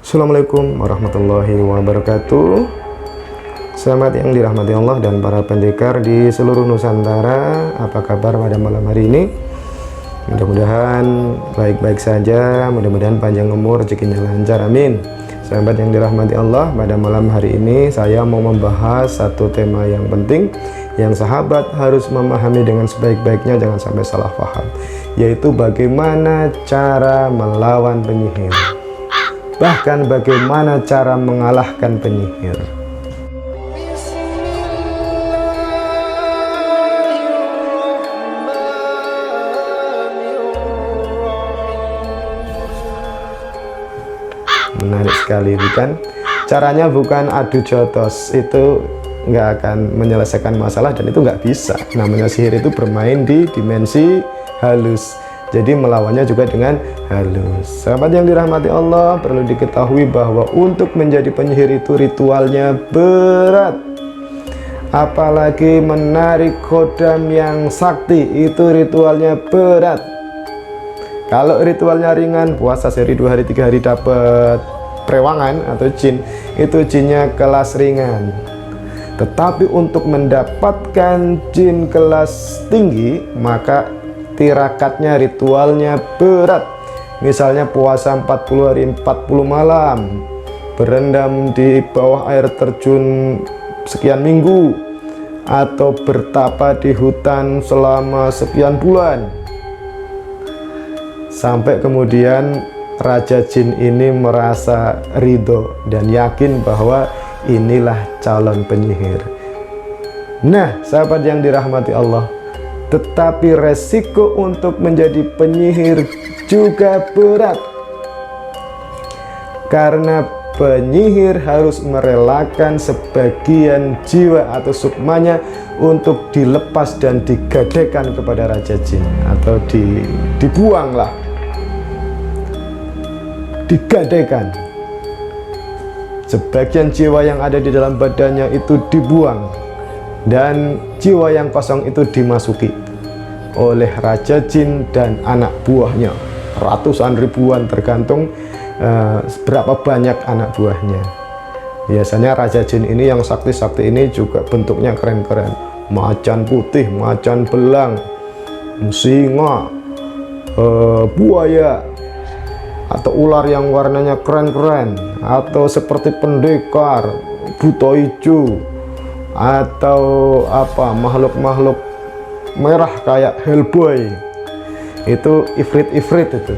Assalamualaikum warahmatullahi wabarakatuh. Selamat yang dirahmati Allah dan para pendekar di seluruh Nusantara. Apa kabar pada malam hari ini? Mudah-mudahan baik-baik saja, mudah-mudahan panjang umur, rezekinya lancar, amin. Sahabat yang dirahmati Allah, pada malam hari ini saya mau membahas satu tema yang penting yang sahabat harus memahami dengan sebaik-baiknya, jangan sampai salah paham, yaitu bagaimana cara melawan penyihir, bahkan bagaimana cara mengalahkan penyihir. Menarik sekali, bukan? Caranya bukan adu jotos, itu nggak akan menyelesaikan masalah dan itu nggak bisa. Namanya sihir itu bermain di dimensi halus, jadi melawannya juga dengan halus. Sahabat yang dirahmati Allah, perlu diketahui bahwa untuk menjadi penyihir itu ritualnya berat. Apalagi menarik khodam yang sakti, itu ritualnya berat. Kalau ritualnya ringan, puasa sehari 2 hari 3 hari dapat perewangan atau jin, itu jinnya kelas ringan. Tetapi untuk mendapatkan jin kelas tinggi, maka tirakatnya, ritualnya berat. Misalnya puasa 40 hari 40 malam, berendam di bawah air terjun sekian minggu, atau bertapa di hutan selama sekian bulan, sampai kemudian Raja Jin ini merasa ridho dan yakin bahwa inilah calon penyihir. Nah, sahabat yang dirahmati Allah, tetapi resiko untuk menjadi penyihir juga berat, karena penyihir harus merelakan sebagian jiwa atau sukmanya untuk dilepas dan digadaikan kepada Raja Jin, atau dibuanglah, digadaikan. Sebagian jiwa yang ada di dalam badannya itu dibuang, dan jiwa yang kosong itu dimasuki oleh Raja Jin dan anak buahnya, ratusan ribuan tergantung berapa banyak anak buahnya. Biasanya Raja Jin ini yang sakti-sakti ini juga bentuknya keren-keren, macan putih, macan belang, singa, buaya, atau ular yang warnanya keren-keren, atau seperti pendekar, buto hijau, atau apa, makhluk-makhluk merah kayak Hellboy. Itu ifrit-ifrit itu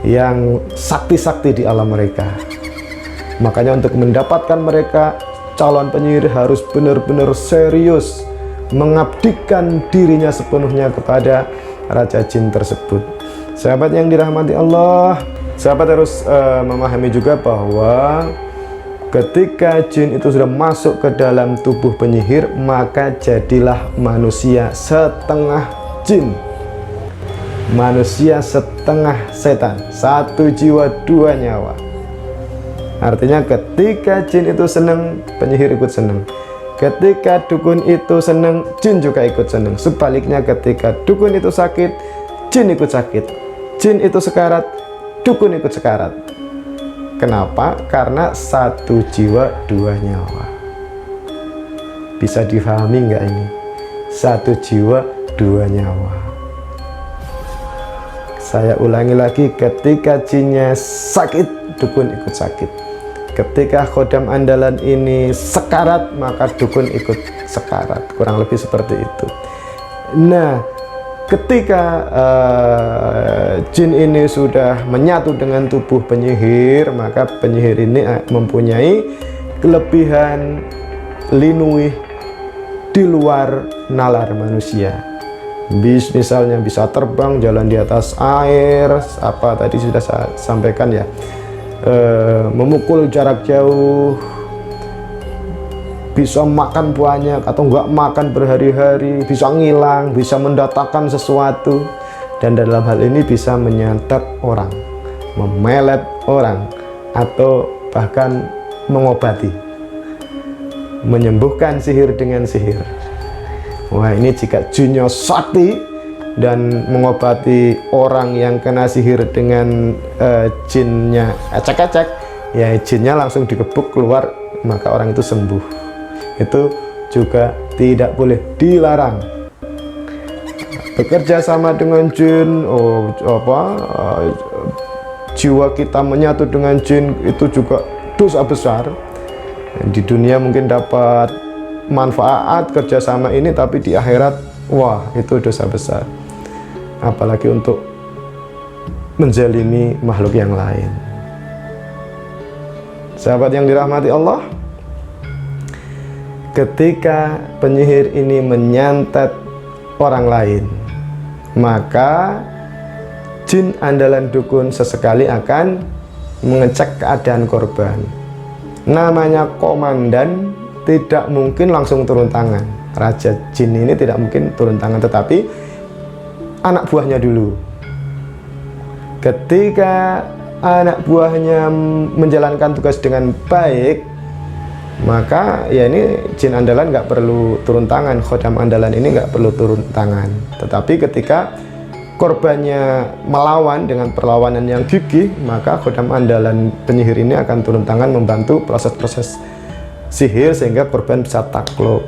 yang sakti-sakti di alam mereka. Makanya untuk mendapatkan mereka, calon penyihir harus benar-benar serius mengabdikan dirinya sepenuhnya kepada Raja Jin tersebut. Sahabat yang dirahmati Allah, sahabat harus memahami juga bahwa ketika jin itu sudah masuk ke dalam tubuh penyihir, maka jadilah manusia setengah jin, manusia setengah setan, satu jiwa dua nyawa. Artinya ketika jin itu senang, penyihir ikut senang. Ketika dukun itu senang, jin juga ikut senang. Sebaliknya ketika dukun itu sakit, jin ikut sakit. Jin itu sekarat, dukun ikut sekarat. Kenapa? Karena satu jiwa dua nyawa. Bisa difahami nggak ini? Satu jiwa dua nyawa. Saya ulangi lagi, ketika jinnya sakit, dukun ikut sakit. Ketika khodam andalan ini sekarat, maka dukun ikut sekarat. Kurang lebih seperti itu. Nah, ketika jin ini sudah menyatu dengan tubuh penyihir, maka penyihir ini mempunyai kelebihan linuih di luar nalar manusia. Misalnya bisa terbang, jalan di atas air, apa tadi sudah saya sampaikan ya, memukul jarak jauh, bisa makan banyak atau enggak makan berhari-hari, bisa ngilang, bisa mendatangkan sesuatu, dan dalam hal ini bisa menyantet orang, memelet orang, atau bahkan mengobati, menyembuhkan sihir dengan sihir. Wah, ini jika jinnya sakti dan mengobati orang yang kena sihir dengan jinnya ecek-ecek, ya jinnya langsung dikebuk keluar, maka orang itu sembuh. Itu juga tidak boleh, dilarang. Bekerja sama dengan jin, jiwa kita menyatu dengan jin, itu juga dosa besar. Di dunia mungkin dapat manfaat kerjasama ini, tapi di akhirat, wah, itu dosa besar. Apalagi untuk menzalimi makhluk yang lain. Sahabat yang dirahmati Allah, ketika penyihir ini menyantet orang lain, maka jin andalan dukun sesekali akan mengecek keadaan korban. Namanya komandan tidak mungkin langsung turun tangan. Raja jin ini tidak mungkin turun tangan, tetapi anak buahnya dulu. Ketika anak buahnya menjalankan tugas dengan baik, maka ya ini jin andalan nggak perlu turun tangan, khodam andalan ini nggak perlu turun tangan. Tetapi ketika korbannya melawan dengan perlawanan yang gigih, maka khodam andalan penyihir ini akan turun tangan membantu proses-proses sihir sehingga korban bisa takluk.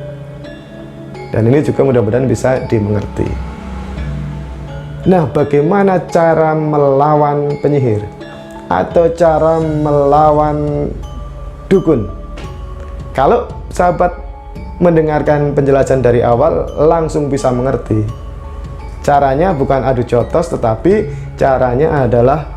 Dan ini juga mudah-mudahan bisa dimengerti. Nah, bagaimana cara melawan penyihir atau cara melawan dukun? Kalau sahabat mendengarkan penjelasan dari awal, langsung bisa mengerti. Caranya bukan adu jotos, tetapi caranya adalah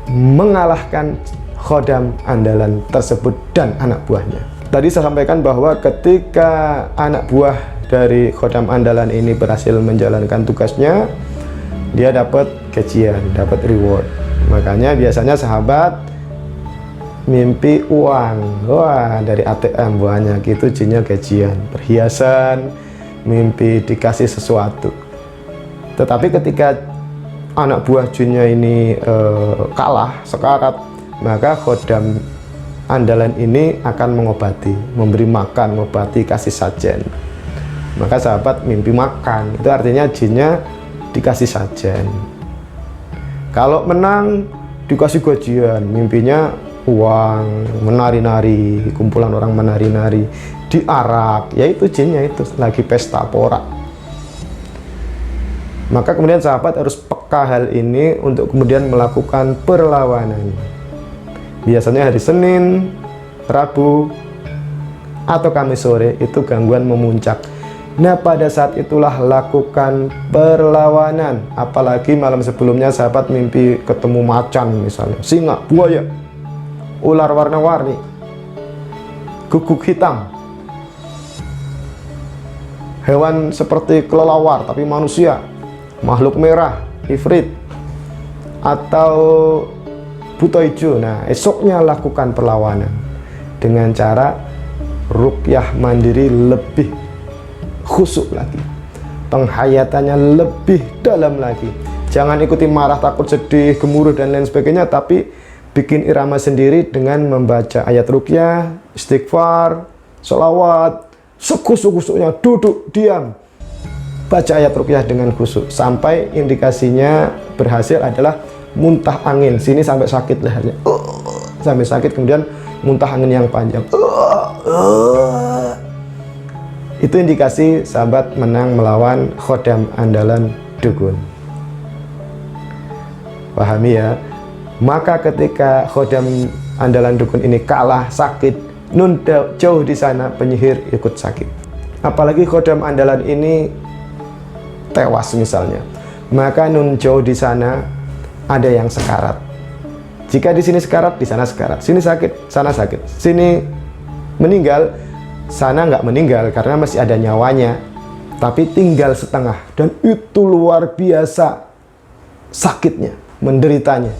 mengalahkan khodam andalan tersebut dan anak buahnya. Tadi saya sampaikan bahwa ketika anak buah dari khodam andalan ini berhasil menjalankan tugasnya, dia dapat gajian, dapat reward. Makanya biasanya sahabat mimpi uang, wah, dari ATM banyak, itu jinnya gajian, perhiasan, mimpi dikasih sesuatu. Tetapi ketika anak buah jinnya ini kalah, sekarat, maka khodam andalan ini akan mengobati, memberi makan, mengobati, kasih sajen. Maka sahabat mimpi makan, itu artinya jinnya dikasih sajen. Kalau menang dikasih gajian, mimpinya uang, menari-nari, kumpulan orang menari-nari, diarak, yaitu jinnya itu lagi pesta porak. Maka kemudian sahabat harus peka hal ini untuk kemudian melakukan perlawanan. Biasanya hari Senin, Rabu, atau Kamis sore itu gangguan memuncak. Nah, pada saat itulah lakukan perlawanan. Apalagi malam sebelumnya sahabat mimpi ketemu macan misalnya, singa, buaya, ular warna-warni, guguk hitam, hewan seperti kelelawar tapi manusia, makhluk merah, ifrit, atau buta hijau. Nah, esoknya lakukan perlawanan dengan cara ruqyah mandiri lebih khusyuk lagi, penghayatannya lebih dalam lagi. Jangan ikuti marah, takut, sedih, gemuruh dan lain sebagainya, tapi bikin irama sendiri dengan membaca ayat ruqyah, istighfar, sholawat, sekusuk-kusuknya, duduk, diam, baca ayat ruqyah dengan khusyuk sampai indikasinya berhasil adalah muntah angin. Sini sampai sakit lehernya, sampai sakit, kemudian muntah angin yang panjang. Itu indikasi sahabat menang melawan khodam andalan dukun. Pahami ya? Maka ketika khodam andalan dukun ini kalah, sakit, nun jauh di sana penyihir ikut sakit. Apalagi khodam andalan ini tewas misalnya, maka nun jauh di sana ada yang sekarat. Jika di sini sekarat, di sana sekarat. Sini sakit, sana sakit. Sini meninggal, sana nggak meninggal karena masih ada nyawanya, tapi tinggal setengah, dan itu luar biasa sakitnya, menderitanya.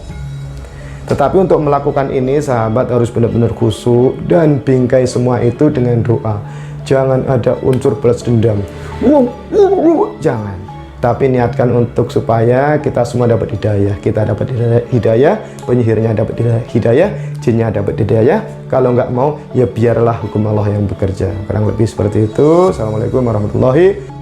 Tetapi untuk melakukan ini sahabat harus benar-benar khusyuk dan bingkai semua itu dengan doa. Jangan ada unsur balas dendam, jangan. Tapi niatkan untuk supaya kita semua dapat hidayah. Kita dapat hidayah, penyihirnya dapat hidayah, jinnya dapat hidayah. Kalau nggak mau, ya biarlah hukum Allah yang bekerja. Kurang lebih seperti itu. Assalamualaikum warahmatullahi wabarakatuh.